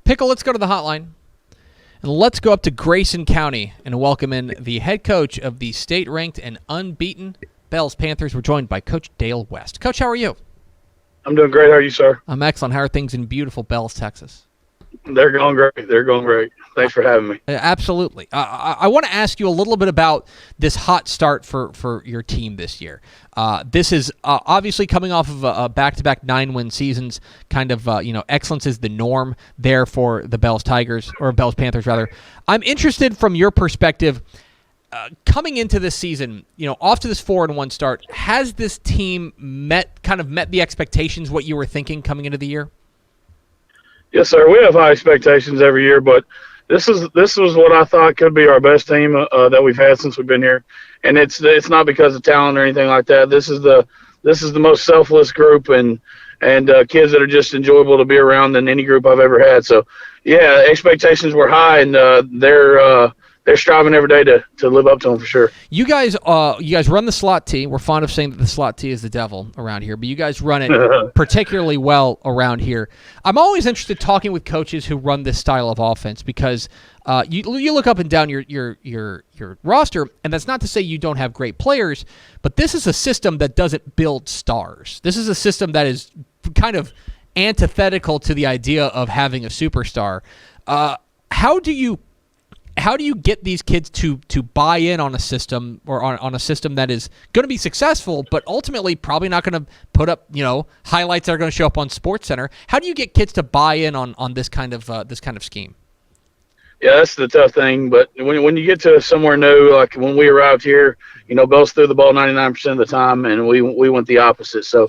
Pickle, let's go to the hotline. And let's go up to Grayson County and welcome in the head coach of the state-ranked and unbeaten Bells Panthers. We're joined by Coach Dale West. Coach, how are you? I'm doing great. How are you, sir? I'm excellent. How are things in beautiful Bells, Texas? They're going great. They're going great. Thanks for having me. Absolutely. I want to ask you a little bit about this hot start for your team this year. This is obviously coming off of a back-to-back 9-win seasons. Kind of, excellence is the norm there for the Bells Tigers, or Bells Panthers, rather. I'm interested from your perspective, coming into this season, off to this 4-1 start, has this team met the expectations, what you were thinking coming into the year? Yes, sir. We have high expectations every year, but this was what I thought could be our best team that we've had since we've been here, and it's not because of talent or anything like that. This is the most selfless group and kids that are just enjoyable to be around than any group I've ever had. So, yeah, expectations were high, and they're striving every day to live up to them for sure. You guys run the slot T. We're fond of saying that the slot T is the devil around here, but you guys run it particularly well around here. I'm always interested talking with coaches who run this style of offense because you look up and down your roster, and that's not to say you don't have great players, but this is a system that doesn't build stars. This is a system that is kind of antithetical to the idea of having a superstar. How do you get these kids to buy in on a system or on a system that is going to be successful, but ultimately probably not going to put up highlights that are going to show up on SportsCenter? How do you get kids to buy in on this kind of scheme? Yeah, that's the tough thing. But when you get to somewhere new, like when we arrived here, Bells threw the ball 99% of the time, and we went the opposite. So.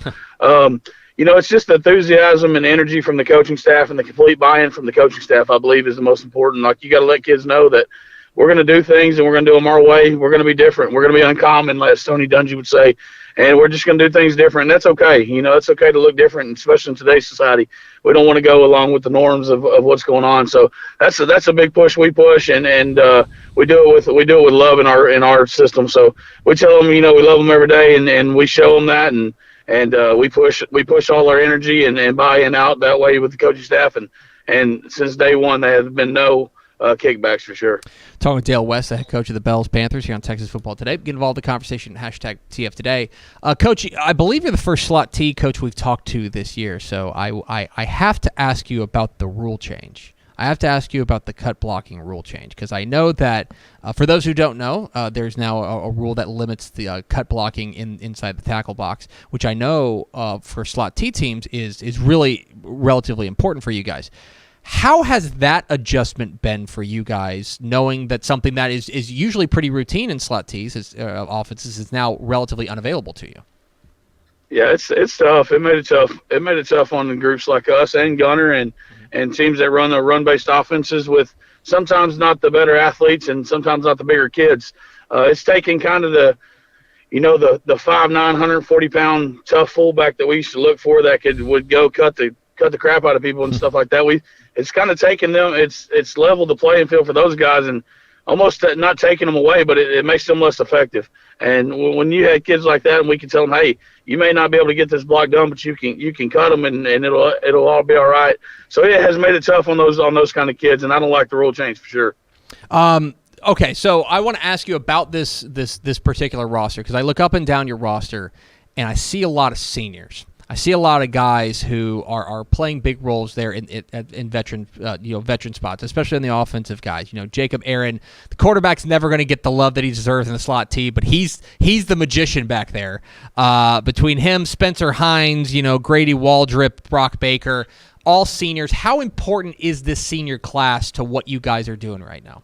It's just enthusiasm and energy from the coaching staff, and the complete buy-in from the coaching staff, I believe, is the most important. Like, you got to let kids know that we're going to do things and we're going to do them our way. We're going to be different. We're going to be uncommon, as Tony Dungy would say, and we're just going to do things different. And that's okay. It's okay to look different, especially in today's society. We don't want to go along with the norms of what's going on. So that's a big push we push, and we do it with love in our system. So we tell them, we love them every day, and we show them that, and we push all our energy and buy-in out that way with the coaching staff, and since day one there have been no kickbacks for sure. Talking with Dale West, the head coach of the Bells Panthers here on Texas Football Today. Get involved in the conversation at #TF Today. Coach, I believe you're the first slot T coach we've talked to this year, so I have to ask you about the rule change. I have to ask you about the cut blocking rule change, because I know that for those who don't know, there's now a rule that limits the cut blocking inside the tackle box, which I know for slot T teams is really relatively important for you guys. How has that adjustment been for you guys, knowing that something that is usually pretty routine in slot T's offenses is now relatively unavailable to you? Yeah, it's tough. It made it tough. It made it tough on the groups like us and Gunner and teams that run the run-based offenses with sometimes not the better athletes and sometimes not the bigger kids. It's taking kind of the 5'9", 140-pound tough fullback that we used to look for that would go cut the crap out of people and stuff like that. It's kind of taken them. It's leveled the playing field for those guys and almost not taking them away, but it makes them less effective. And when you had kids like that, and we can tell them, hey, you may not be able to get this block done, but you can cut them, and it'll all be all right. So it has made it tough on those kind of kids, and I don't like the rule change for sure. Okay, so I want to ask you about this particular roster, because I look up and down your roster, and I see a lot of seniors. I see a lot of guys who are playing big roles there in veteran spots, especially in the offensive guys. Jacob Aaron, the quarterback's never going to get the love that he deserves in the slot T, but he's the magician back there. Between him, Spencer Hines, Grady Waldrip, Brock Baker, all seniors. How important is this senior class to what you guys are doing right now?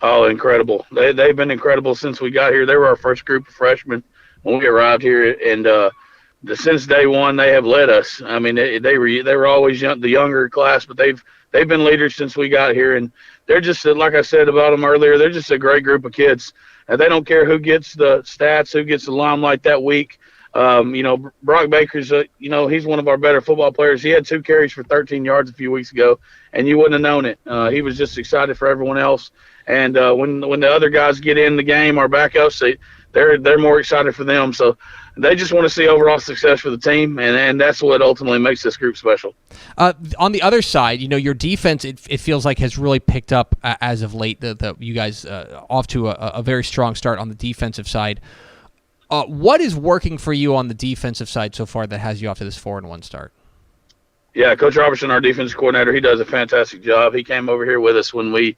Oh, incredible! They've been incredible since we got here. They were our first group of freshmen when we arrived here, and since day one, they have led us. I mean, they were always the younger class, but they've been leaders since we got here, and they're just, like I said about them earlier, they're just a great group of kids. And they don't care who gets the stats, who gets the limelight that week. Brock Baker's, he's one of our better football players. He had 2 carries for 13 yards a few weeks ago, and you wouldn't have known it. He was just excited for everyone else. And when the other guys get in the game, our backups, they're more excited for them. So they just want to see overall success for the team, and that's what ultimately makes this group special. On the other side, your defense, it feels like has really picked up as of late. You guys off to a very strong start on the defensive side. What is working for you on the defensive side so far that has you off to this 4-1 start? Yeah, Coach Robertson, our defense coordinator, he does a fantastic job. He came over here with us when we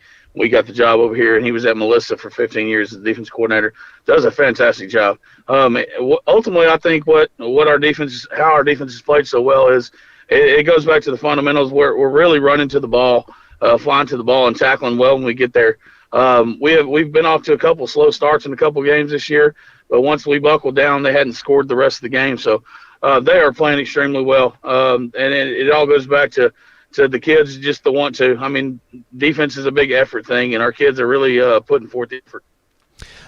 got the job over here, and he was at Melissa for 15 years as defense coordinator. Does a fantastic job. Ultimately, I think how our defense has played so well is it goes back to the fundamentals. We're really running to the ball, flying to the ball, and tackling well when we get there. We've been off to a couple slow starts in a couple games this year, but once we buckled down, they hadn't scored the rest of the game. So they are playing extremely well, and it all goes back to the kids just to want to. I mean, defense is a big effort thing, and our kids are really putting forth the effort.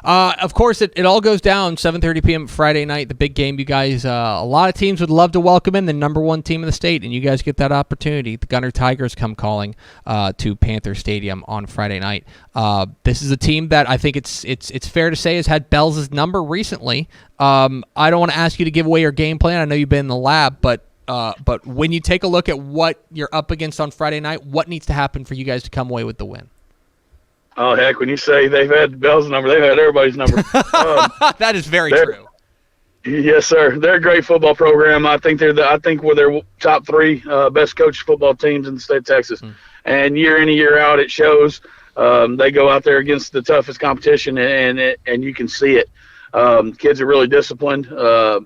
Of course, it all goes down 7:30 p.m. Friday night, the big game. You guys, a lot of teams would love to welcome in the number one team in the state, and you guys get that opportunity. The Gunner Tigers come calling to Panther Stadium on Friday night. This is a team that I think it's fair to say has had Bells' number recently. I don't want to ask you to give away your game plan. I know you've been in the lab, but when you take a look at what you're up against on Friday night, what needs to happen for you guys to come away with the win? Oh, heck, when you say they've had Bell's number, they've had everybody's number. That is very true. Yes, sir. They're a great football program. I think we're their top three best coached football teams in the state of Texas. And year in and year out, it shows. They go out there against the toughest competition, and you can see it. Kids are really disciplined,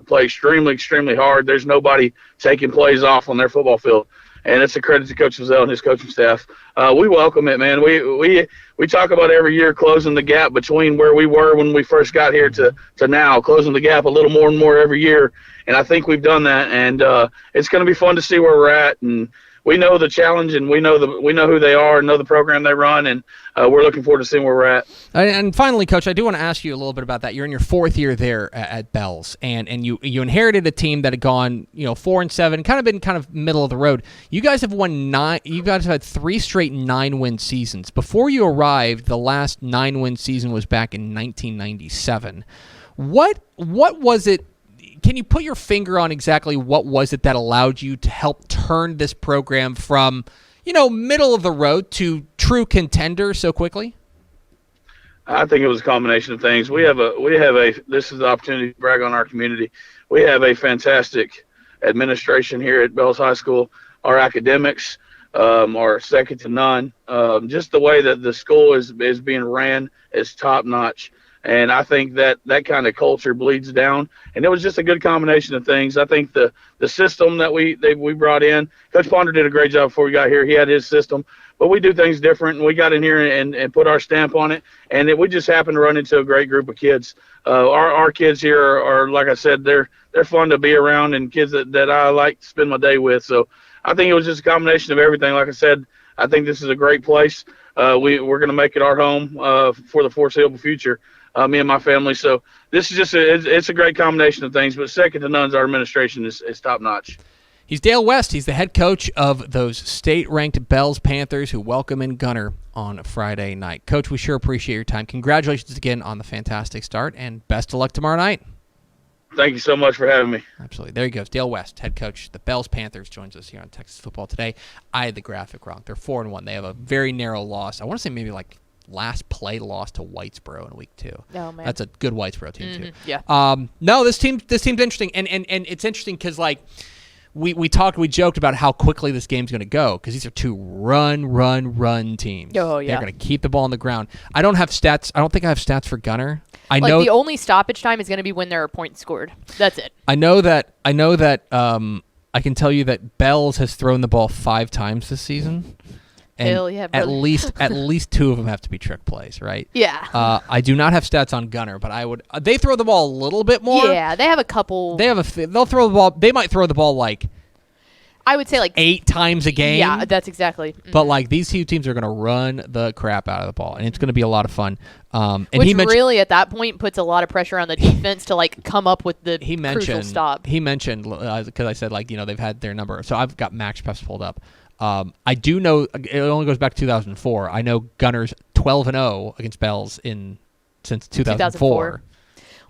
play extremely, extremely hard. There's nobody taking plays off on their football field. And it's a credit to Coach Fazell and his coaching staff. We welcome it, man. We talk about every year closing the gap between where we were when we first got here to now, closing the gap a little more and more every year. And I think we've done that. And it's going to be fun to see where we're at. And we know the challenge, and we know who they are, and know the program they run, and we're looking forward to seeing where we're at. And finally, Coach, I do want to ask you a little bit about that. You're in your fourth year there at Bells, and you inherited a team that had gone 4-7, kind of middle of the road. You guys have won 9. You guys have had 3 straight 9-win seasons. Before you arrived, the last 9-win season was back in 1997. What was it? Can you put your finger on exactly what was it that allowed you to help turn this program from, middle of the road to true contender so quickly? I think it was a combination of things. This is the opportunity to brag on our community. We have a fantastic administration here at Bells High School. Our academics are second to none. Just the way that the school is being ran is top notch. And I think that kind of culture bleeds down. And it was just a good combination of things. I think the system that we brought in, Coach Ponder did a great job before we got here. He had his system. But we do things different, and we got in here and put our stamp on it. And we just happened to run into a great group of kids. Our kids here are, like I said, they're fun to be around, and kids that I like to spend my day with. So I think it was just a combination of everything. Like I said, I think this is a great place. We're going to make it our home for the foreseeable future. Me and my family. So this is just it's a great combination of things, but second to none, our administration is top notch. He's Dale West. He's the head coach of those state-ranked Bells Panthers who welcome in Gunner on Friday night. Coach, we sure appreciate your time. Congratulations again on the fantastic start, and best of luck tomorrow night. Thank you so much for having me. Absolutely. There he goes. Dale West, head coach. The Bells Panthers joins us here on Texas Football Today. I had the graphic wrong. They're 4-1. They have a very narrow loss. I want to say maybe last play loss to Whitesboro in week 2. Oh, man. That's a good Whitesboro team too. Yeah. No, this team's interesting, and it's interesting because we joked about how quickly this game's going to go because these are 2 run teams. Oh yeah. They're going to keep the ball on the ground. I don't have stats. I don't think I have stats for Gunner. I know the only stoppage time is going to be when there are points scored. That's it. I know that. I can tell you that Bells has thrown the ball 5 times this season. And Hell yeah, at least 2 of them have to be trick plays, right? Yeah. I do not have stats on Gunner, but I would. They throw the ball a little bit more. Yeah, they have a couple. They'll throw the ball. They might throw the ball I would say 8 times a game. Yeah, that's exactly. But these 2 teams are going to run the crap out of the ball, and it's going to be a lot of fun. And which really at that point puts a lot of pressure on the defense to come up with the crucial stop. He mentioned because I said they've had their number, so I've got Max Preps pulled up. I do know it only goes back to 2004. I know Gunner's 12-0 against Bells since 2004.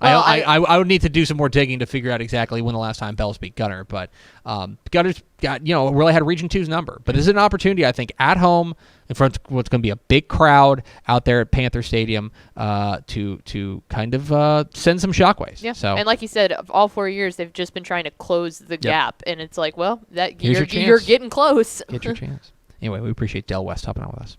Well, I would need to do some more digging to figure out exactly when the last time Bells beat Gunner, but Gunner's got really had Region 2's number. But this is an opportunity, I think, at home in front of what's going to be a big crowd out there at Panther Stadium to kind of send some shockwaves. Yeah. So and like you said, all 4 years they've just been trying to close the gap, and it's like, well, that Here's you're your chance. you're getting close. get your chance. Anyway, we appreciate Del West hopping on with us.